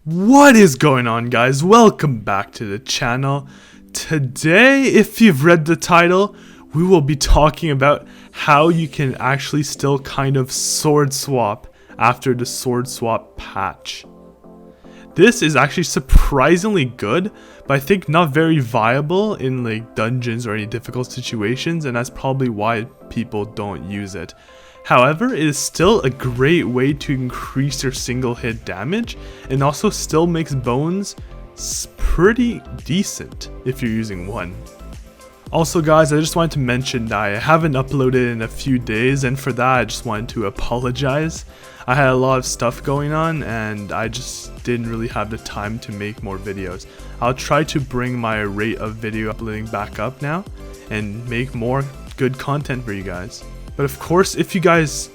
What is going on, guys? Welcome back to the channel. Today, if you've read the title, we will be talking about how you can actually still kind of sword swap after the sword swap patch. This is actually surprisingly good, but I think not very viable in like dungeons or any difficult situations, and that's probably why people don't use it. However, it is still a great way to increase your single hit damage, and also still makes bones pretty decent if you're using one. Also guys, I just wanted to mention that I haven't uploaded in a few days, and for that I just wanted to apologize. I had a lot of stuff going on and I just didn't really have the time to make more videos. I'll try to bring my rate of video uploading back up now and make more good content for you guys. But of course, if you guys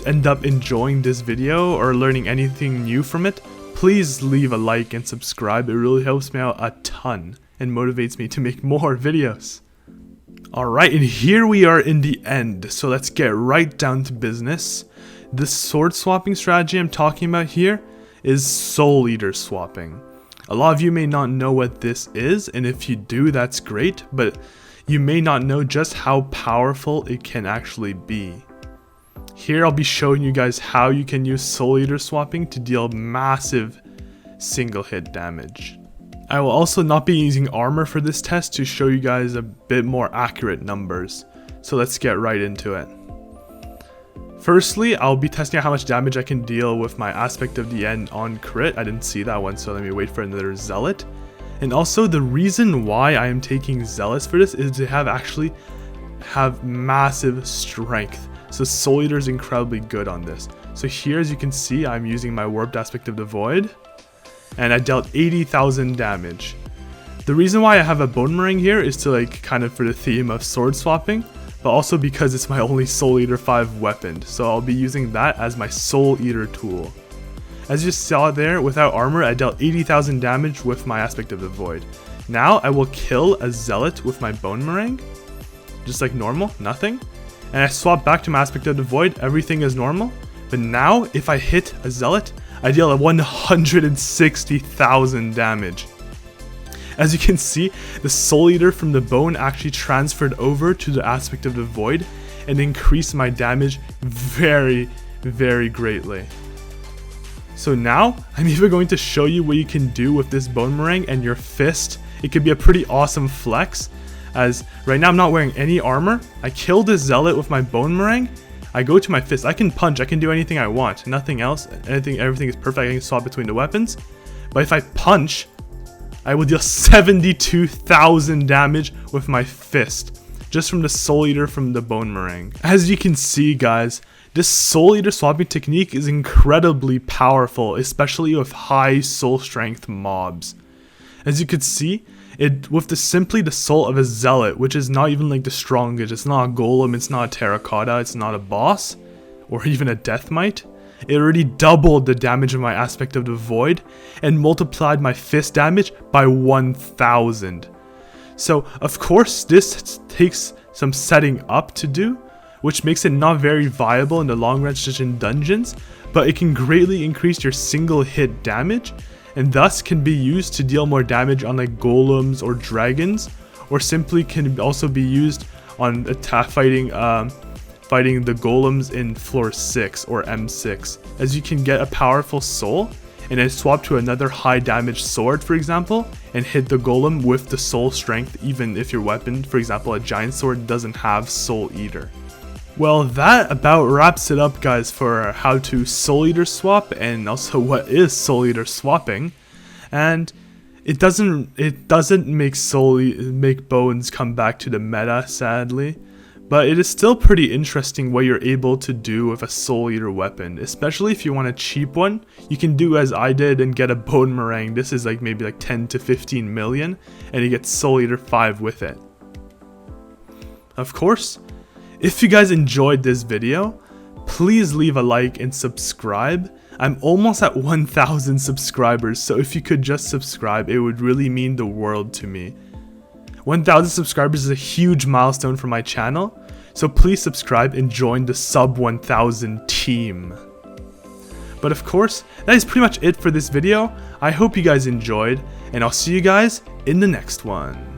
end up enjoying this video or learning anything new from it, please leave a like and subscribe. It really helps me out a ton and motivates me to make more videos. Alright, and here we are in the end, so let's get right down to business. This sword swapping strategy I'm talking about here is Soul Eater swapping. A lot of you may not know what this is, and if you do, that's great, but you may not know just how powerful it can actually be. Here I'll be showing you guys how you can use Soul Eater swapping to deal massive single hit damage. I will also not be using armor for this test to show you guys a bit more accurate numbers, so let's get right into it. Firstly, I'll be testing out how much damage I can deal with my Aspect of the End on crit. I didn't see that one, so let me wait for another Zealot. And also, the reason why I am taking Zealots for this is to have massive strength. So Soul Eater is incredibly good on this. So here, as you can see, I'm using my Warped Aspect of the Void, and I dealt 80,000 damage. The reason why I have a Boomerang here is to like kind of for the theme of sword swapping, but also because it's my only Soul Eater 5 weapon, so I'll be using that as my Soul Eater tool. As you saw there, without armor, I dealt 80,000 damage with my Aspect of the Void. Now I will kill a Zealot with my Boomerang, just like normal, nothing. And I swap back to my Aspect of the Void, everything is normal. But now, if I hit a Zealot, I deal 160,000 damage. As you can see, the Soul Eater from the bone actually transferred over to the Aspect of the Void and increased my damage very, very greatly. So now, I'm even going to show you what you can do with this Boomerang and your fist. It could be a pretty awesome flex, as right now I'm not wearing any armor. I kill this Zealot with my Boomerang. I go to my fist. I can punch. I can do anything I want. Nothing else. Everything is perfect. I can swap between the weapons. But if I punch, I will deal 72,000 damage with my fist, just from the Soul Eater from the Boomerang. As you can see, guys, this Soul Eater swapping technique is incredibly powerful, especially with high soul strength mobs. As you can see, with simply the soul of a Zealot, which is not even like the strongest, it's not a golem, it's not a terracotta, it's not a boss, or even a death mite. It already doubled the damage of my Aspect of the Void and multiplied my fist damage by 1,000. So of course this takes some setting up to do, which makes it not very viable in the long run just in dungeons, but it can greatly increase your single hit damage, and thus can be used to deal more damage on like golems or dragons, or simply can also be used on fighting the golems in floor 6 or M6, as you can get a powerful soul and then swap to another high damage sword, for example, and hit the golem with the soul strength even if your weapon, for example a giant sword, doesn't have Soul Eater. Well, that about wraps it up, guys, for how to Soul Eater swap and also what is Soul Eater swapping. And it doesn't make bones come back to the meta, sadly, but it is still pretty interesting what you're able to do with a Soul Eater weapon, especially if you want a cheap one. You can do as I did and get a Boomerang. This is like maybe like 10 to 15 million, and you get Soul Eater 5 with it. Of course, if you guys enjoyed this video, please leave a like and subscribe. I'm almost at 1,000 subscribers, so if you could just subscribe, it would really mean the world to me. 1,000 subscribers is a huge milestone for my channel, so please subscribe and join the sub 1,000 team. But of course, that is pretty much it for this video. I hope you guys enjoyed, and I'll see you guys in the next one.